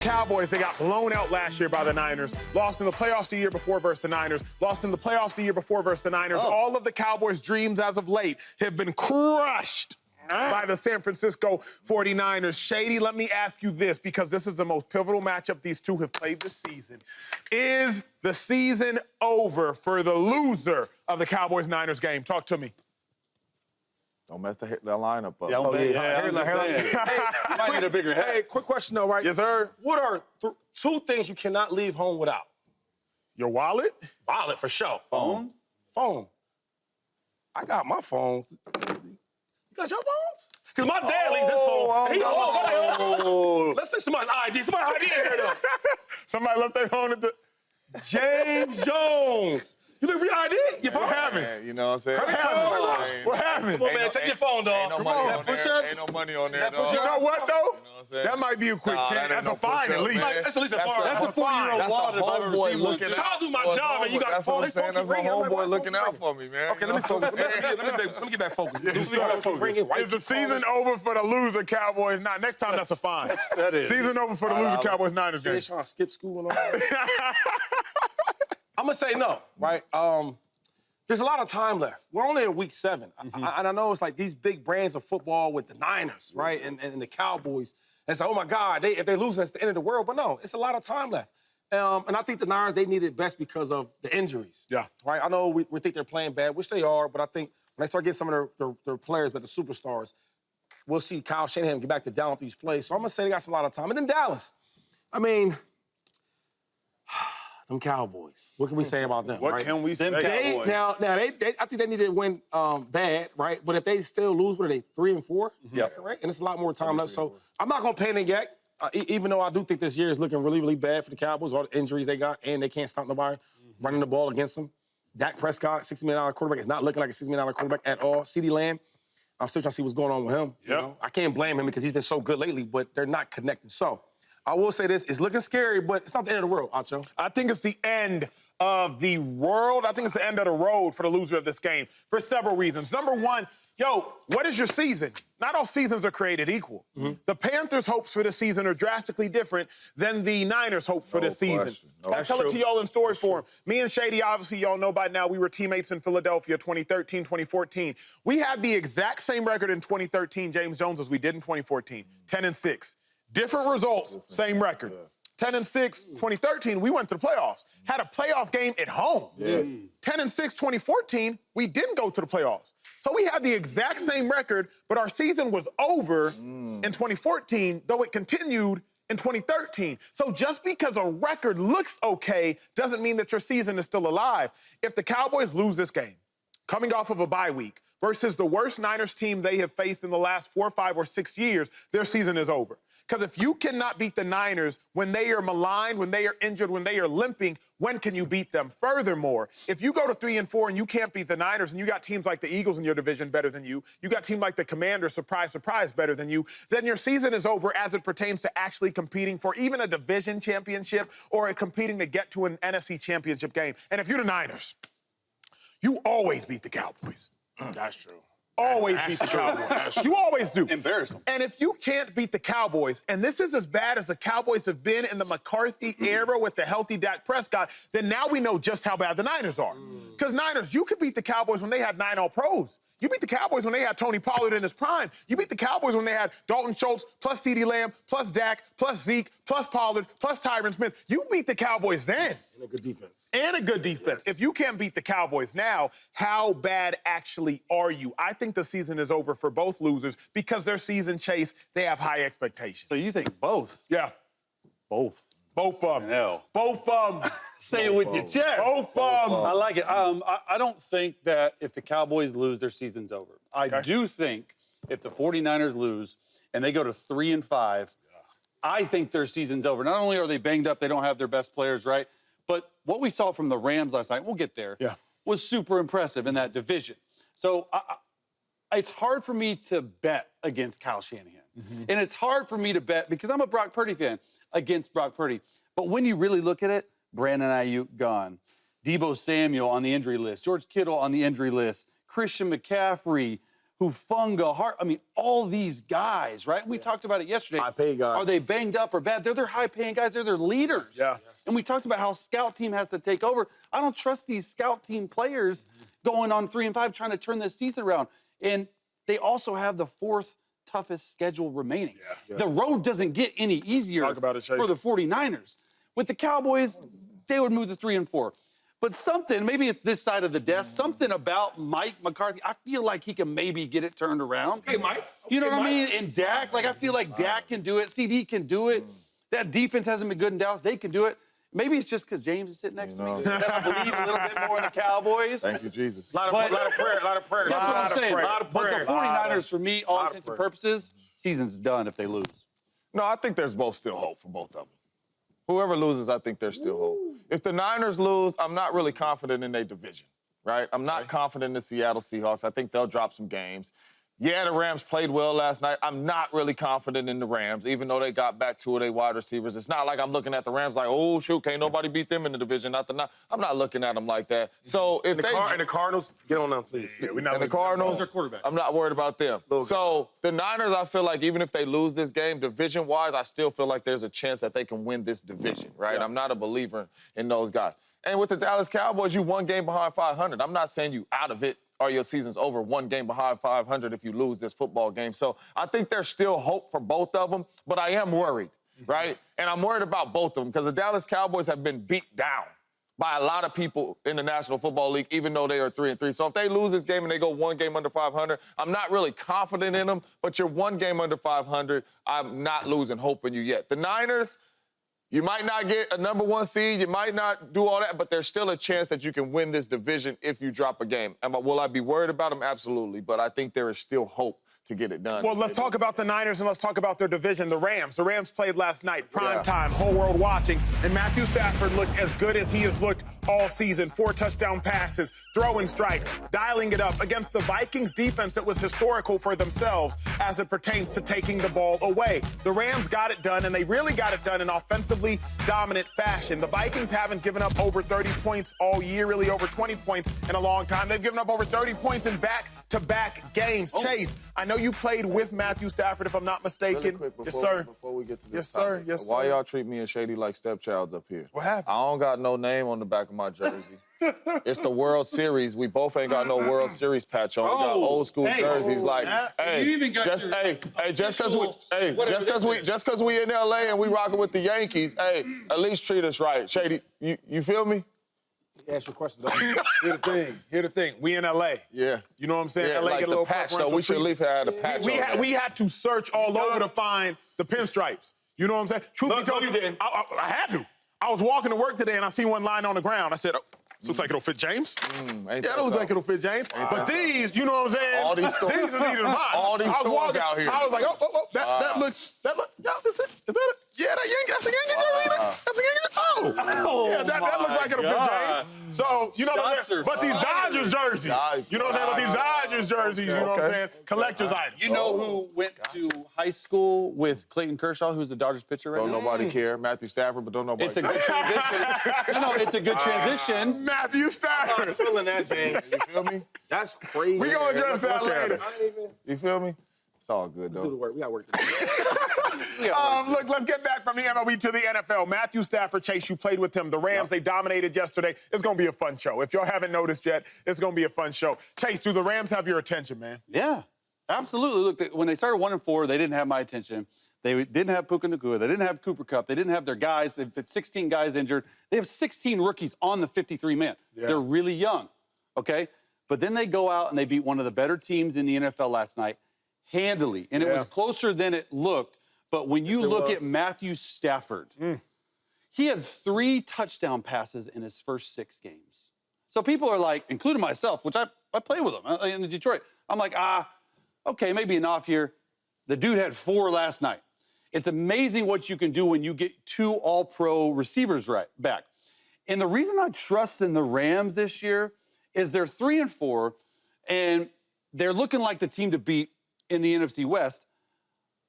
Cowboys, they got blown out last year by the Niners, lost in the playoffs the year before versus the Niners, lost in the playoffs the year before versus the Niners. All of the Cowboys' dreams as of late have been crushed by the San Francisco 49ers. Shady, let me ask you this, because this is the most pivotal matchup these two have played this season. Is the season over for the loser of the Cowboys-Niners game? Talk to me. Don't mess that lineup up. You might need a bigger head. Hey, quick question though, right? Yes, sir. What are two things you cannot leave home without? Your wallet? Wallet, for sure. Phone? Phone. I got my phones. You got your phones? Because my dad leaves his phone. Let's say somebody's ID. Somebody's ID in here, though. Somebody left their phone at the... James Jones. You look for your ID? Your phone? What happened? You know what I'm saying? What happened? What happened? Come on, man, take your phone, dog. Ain't no money on there. Ain't no money on there, dog. You know what, though? You know what I'm saying? That might be a quick chance. That's a fine, at least. That's at least a fine. That's a 4-year-old wallet if I've ever seen one. looking I'll do my job, and you got a phone. That's my homeboy looking out for me, man. Okay, let me focus. Let me get back focused. Is the season over for the loser Cowboys? Nah, next time that's a fine. That is. Season over for the loser Cowboys Niners game. They trying to skip school and all that. I'm going to say no, right? There's a lot of time left. We're only in week 7. And I know it's like these big brands of football with the Niners, right, and the Cowboys. And it's like, oh, my God, if they lose, that's the end of the world. But no, it's a lot of time left. And I think the Niners, they need it best because of the injuries. Yeah. Right? I know we think they're playing bad, which they are, but I think when they start getting some of their players, but the superstars, we'll see Kyle Shanahan get back to down with these plays. So I'm going to say they got a lot of time. And then Dallas. I mean... them Cowboys. What can we say about them? What right? can we say? They, now I think they need to win bad, right? But if they still lose, what are they, 3-4? Yeah, correct. And it's a lot more time left. So I'm not gonna panic yet, even though I do think this year is looking really, really bad for the Cowboys. All the injuries they got, and they can't stop nobody running the ball against them. Dak Prescott, $60 million quarterback, is not looking like a $60 million quarterback at all. CeeDee Lamb, I'm still trying to see what's going on with him. You know? I can't blame him because he's been so good lately, but they're not connected. So. I will say this, it's looking scary, but it's not the end of the world, Acho. I think it's the end of the world. I think it's the end of the road for the loser of this game for several reasons. Number one, what is your season? Not all seasons are created equal. The Panthers' hopes for the season are drastically different than the Niners' hopes for the season. I'll tell it to y'all in story form. Me and Shady, obviously, y'all know by now, we were teammates in Philadelphia 2013, 2014. We had the exact same record in 2013, James Jones, as we did in 2014, 10-6. Different results, same record. 10-6, 2013, we went to the playoffs. Had a playoff game at home. 10-6, 2014, we didn't go to the playoffs. So we had the exact same record, but our season was over in 2014, though it continued in 2013. So just because a record looks okay doesn't mean that your season is still alive. If the Cowboys lose this game, coming off of a bye week, versus the worst Niners team they have faced in the last 4, 5, or 6 years, their season is over. Because if you cannot beat the Niners when they are maligned, when they are injured, when they are limping, when can you beat them? Furthermore, if you go to 3-4 and you can't beat the Niners, and you got teams like the Eagles in your division better than you got teams like the Commanders, surprise, surprise, better than you, then your season is over as it pertains to actually competing for even a division championship or competing to get to an NFC championship game. And if you're the Niners, you always beat the Cowboys. That's true. Always beat the Cowboys. You always do. Embarrass them. And if you can't beat the Cowboys, and this is as bad as the Cowboys have been in the McCarthy era with the healthy Dak Prescott, then now we know just how bad the Niners are. Because Niners, you could beat the Cowboys when they had 9 All-Pros. You beat the Cowboys when they had Tony Pollard in his prime. You beat the Cowboys when they had Dalton Schultz, plus CeeDee Lamb, plus Dak, plus Zeke, plus Pollard, plus Tyron Smith. You beat the Cowboys then. And a good defense. And a good defense. Yes. If you can't beat the Cowboys now, how bad actually are you? I think the season is over for both losers because their season chase, they have high expectations. So you think both? Yeah. Both. Both of them. No. Both of them. Say it with your chest. Both of them. I like it. I don't think that if the Cowboys lose, their season's over. I do think if the 49ers lose and they go to 3-5, I think their season's over. Not only are they banged up, they don't have their best players, right? But what we saw from the Rams last night, we'll get there, was super impressive in that division. So it's hard for me to bet against Kyle Shanahan. And it's hard for me to bet, because I'm a Brock Purdy fan, against Brock Purdy. But when you really look at it, Brandon Ayuk gone. Deebo Samuel on the injury list. George Kittle on the injury list. Christian McCaffrey. Hufunga, Hart. I mean, all these guys, right? We talked about it yesterday. High-paid guys. Are they banged up or bad? They're their high-paying guys. They're their leaders. Yeah. And we talked about how scout team has to take over. I don't trust these scout team players going on 3-5 trying to turn this season around. And they also have the fourth toughest schedule remaining. Yeah. The road doesn't get any easier Talk about it, Chase. for the 49ers. With the Cowboys, they would move to 3-4. But something, maybe it's this side of the desk, something about Mike McCarthy, I feel like he can maybe get it turned around. Hey, Mike. You know Hey, what I Mike. mean? And Dak, like I feel like Dak can do it. CD can do it. That defense hasn't been good in Dallas. They can do it. Maybe it's just because James is sitting next to me that I believe a little bit more in the Cowboys. Thank you, Jesus. A lot of prayer. That's what I'm saying. Lot But of the 49ers, for me, all intents and prayer. purposes, season's done if they lose. No, I think there's still hope for both of them. Whoever loses, I think there's still hope. If the Niners lose, I'm not really confident in their division, right? I'm not confident in the Seattle Seahawks. I think they'll drop some games. Yeah, the Rams played well last night. I'm not really confident in the Rams, even though they got back two of their wide receivers. It's not like I'm looking at the Rams like, oh, shoot, can't nobody beat them in the division. I'm not looking at them like that. So if And the Cardinals, get on them, please. Yeah, we're not and the looking at Cardinals, Their quarterback. I'm not worried about them. So the Niners, I feel like even if they lose this game, division-wise, I still feel like there's a chance that they can win this division, right? Yeah. I'm not a believer in those guys. And with the Dallas Cowboys, you one game behind 500. I'm not saying you out of it or your season's over one game behind 500 if you lose this football game. So I think there's still hope for both of them, but I am worried, right? And I'm worried about both of them because the Dallas Cowboys have been beat down by a lot of people in the National Football League, even though they are 3-3. So if they lose this game and they go one game under 500, I'm not really confident in them, but you're one game under 500, I'm not losing hope in you yet. The Niners, you might not get a number one seed, you might not do all that, but there's still a chance that you can win this division if you drop a game. Will I be worried about them? Absolutely, but I think there is still hope to get it done. Well, let's talk about the Niners and let's talk about their division, the Rams. The Rams played last night, prime time, whole world watching, and Matthew Stafford looked as good as he has looked all season. 4 touchdown passes, throwing strikes, dialing it up against the Vikings defense that was historical for themselves as it pertains to taking the ball away. The Rams got it done, and they really got it done in offensively dominant fashion. The Vikings haven't given up over 30 points all year, really over 20 points in a long time. They've given up over 30 points in back-to-back games. Chase, I know you played with Matthew Stafford, if I'm not mistaken. Really quick, Yes, sir. Before we get to this Yes, sir. topic, Yes, why sir. y'all treat me and Shady like stepchilds up here? What happened? I don't got no name on the back of my jersey. It's the World Series. We both ain't got no World Series patch on. We got old school jerseys. Like, hey, you even got just your just because we, just because we in LA and we rocking with the Yankees, hey, at least treat us right. Shady, you feel me? Ask your question, though. Here's the thing. We in LA. Yeah. You know what I'm saying? Yeah, LA like get a the little patch though. preferential We should at least have had a patch. We had to search all over to find the pinstripes. You know what I'm saying? Truth be told, you didn't. I had to. I was walking to work today and I seen one lying on the ground. I said, oh, this looks like it'll fit James. Ain't Yeah, it looks like it'll fit James. But these, you know what I'm saying? All these stores. These is easy to find. All these I was stores walking, out here. I was like, that looks, yeah, that's it. Is that it? Yeah, that's a Yankee jersey. That's a Yankee jersey. Oh. Yeah, that looks like it'll fit James. So, you know what I'm Shots saying? are But these Dodgers jerseys, you know what I'm saying? But these Dodgers jerseys, you know what I'm saying? Collector's items. You know who went to high school with Clayton Kershaw, who's the Dodgers pitcher right Don't now? nobody care. Matthew Stafford, but don't nobody It's a care. good transition. No, it's a good transition. Matthew I'm Stafford. feeling that, James. You feel me? That's crazy. We gonna address that later. You feel me? It's all good, Do the though. work. We got work to do. Look, let's get back from the MLB to the NFL. Matthew Stafford, Chase, you played with him. The Rams, they dominated yesterday. It's going to be a fun show. If y'all haven't noticed yet, it's going to be a fun show. Chase, do the Rams have your attention, man? Yeah, absolutely. Look, when they started 1-4, they didn't have my attention. They didn't have Puka Nacua. They didn't have Cooper Kupp. They didn't have their guys. They've had 16 guys injured. They have 16 rookies on the 53-man. Yeah. They're really young, okay? But then they go out and they beat one of the better teams in the NFL last night handily. And it was closer than it looked. But when you look at Matthew Stafford, he had 3 touchdown passes in his first 6 games. So people are like, including myself, which I play with him in Detroit. I'm like, okay, maybe an off year. The dude had 4 last night. It's amazing what you can do when you get 2 all-pro receivers back. And the reason I trust in the Rams this year is they're 3-4, and they're looking like the team to beat in the NFC West.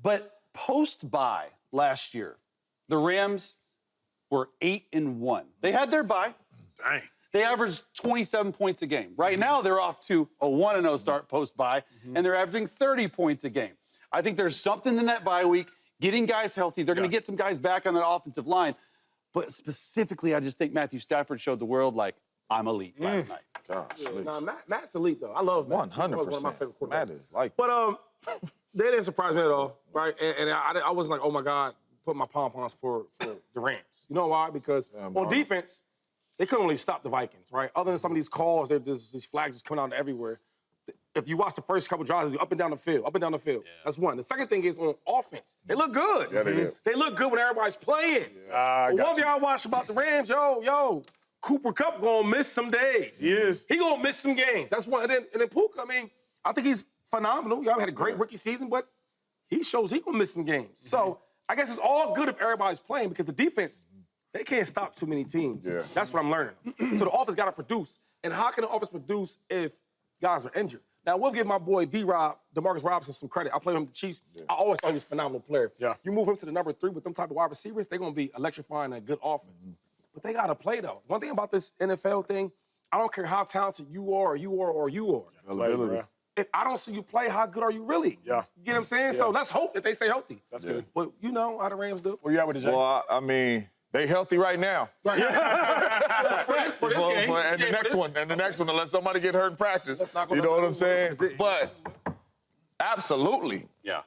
But post-bye last year, the Rams were 8-1. They had their bye. Dang. They averaged 27 points a game. Right now, they're off to a 1-0 start post-bye, and they're averaging 30 points a game. I think there's something in that bye week, getting guys healthy. They're going to get some guys back on that offensive line. But specifically, I just think Matthew Stafford showed the world, like, I'm elite last night. Gosh, Nah, Matt's elite, though. I love Matt. 100%. He's one of my favorite quarterbacks. Matt is like. But they didn't surprise me at all, right? And I wasn't like, oh, my God, put my pom-poms for the Rams. You know why? Because on defense, they couldn't really stop the Vikings, right? Other than some of these calls, these flags just coming out everywhere. If you watch the first couple drives, up and down the field. Yeah. That's one. The second thing is on offense. They look good. Yeah, they do. They look good when everybody's playing. But one thing I watched about the Rams, Cooper Kupp gonna miss some days. He gonna miss some games. That's one. And then Puka, I mean, I think he's phenomenal. Y'all had a great rookie season, but he shows he gonna miss some games. So I guess it's all good if everybody's playing because the defense, they can't stop too many teams. Yeah. That's what I'm learning. So the offense got to produce. And how can the offense produce if guys are injured? Now, we'll give my boy DeMarcus Robinson, some credit. I played him with the Chiefs. I always thought he was a phenomenal player. You move him to the number 3 with them type of wide receivers, they're going to be electrifying a good offense. But they got to play, though. One thing about this NFL thing, I don't care how talented you are. If I don't see you play, how good are you really? You get what I'm saying? So let's hope that they stay healthy. That's good. But you know how the Rams do. Where you at with it, Jay? Well, I mean, they healthy right now. For this game. And the next one, unless somebody get hurt in practice. not gonna You know what I'm happen. saying? But absolutely, Yeah.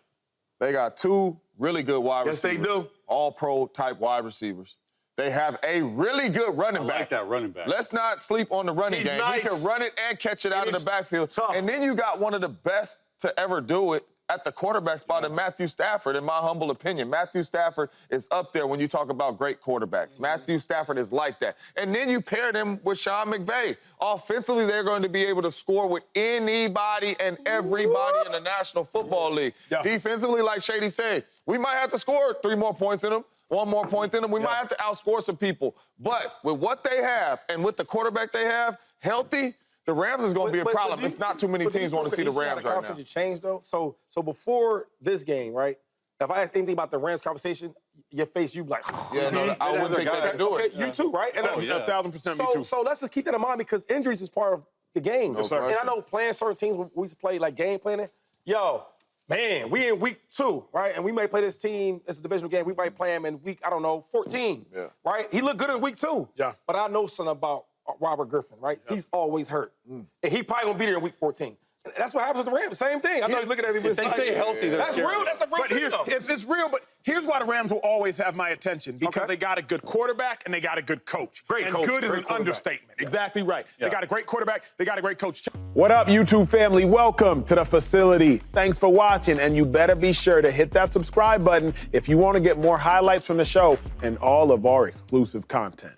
they got 2 really good wide Yes, they receivers. do. All-pro type wide receivers. They have a really good running I back. like that running back. Let's not sleep on the running He's game. nice. He can run it and catch it out of the He's backfield. tough. And then you got one of the best to ever do it at the quarterback spot in Matthew Stafford, in my humble opinion. Matthew Stafford is up there when you talk about great quarterbacks. Matthew Stafford is like that. And then you pair them with Sean McVay. Offensively, they're going to be able to score with anybody and everybody in the National Football League. Defensively, like Shady said, we might have to score 3 more points in them. 1 more point in them. We might have to outscore some people. But with what they have and with the quarterback they have, healthy, the Rams is going to be a problem. It's not too many teams want to see the Rams right now. Changed though. So before this game, right? If I ask anything about the Rams conversation, your face, you like, Yeah, no, I wouldn't think they could do it. You too, right? And 1,000% me too. So let's just keep that in mind because injuries is part of the game. Yes, sir. And I know playing certain teams, we used to play like game planning. Man, we in week 2, right? And we may play this team, it's a divisional game, we might play him in week, 14, right? He looked good in week 2. But I know something about Robert Griffin, right? He's always hurt. And he probably gonna be there in week 14. And that's what happens with the Rams, same thing. I know you're looking at me, but If they stay healthy, that's real, that's a real But thing, though. it's real, but here's why the Rams will always have my attention. Because they got a good quarterback and they got a good coach. And good is an understatement. Exactly right. They got a great quarterback, they got a great coach. What up, YouTube family? Welcome to the facility. Thanks for watching, and you better be sure to hit that subscribe button if you want to get more highlights from the show and all of our exclusive content.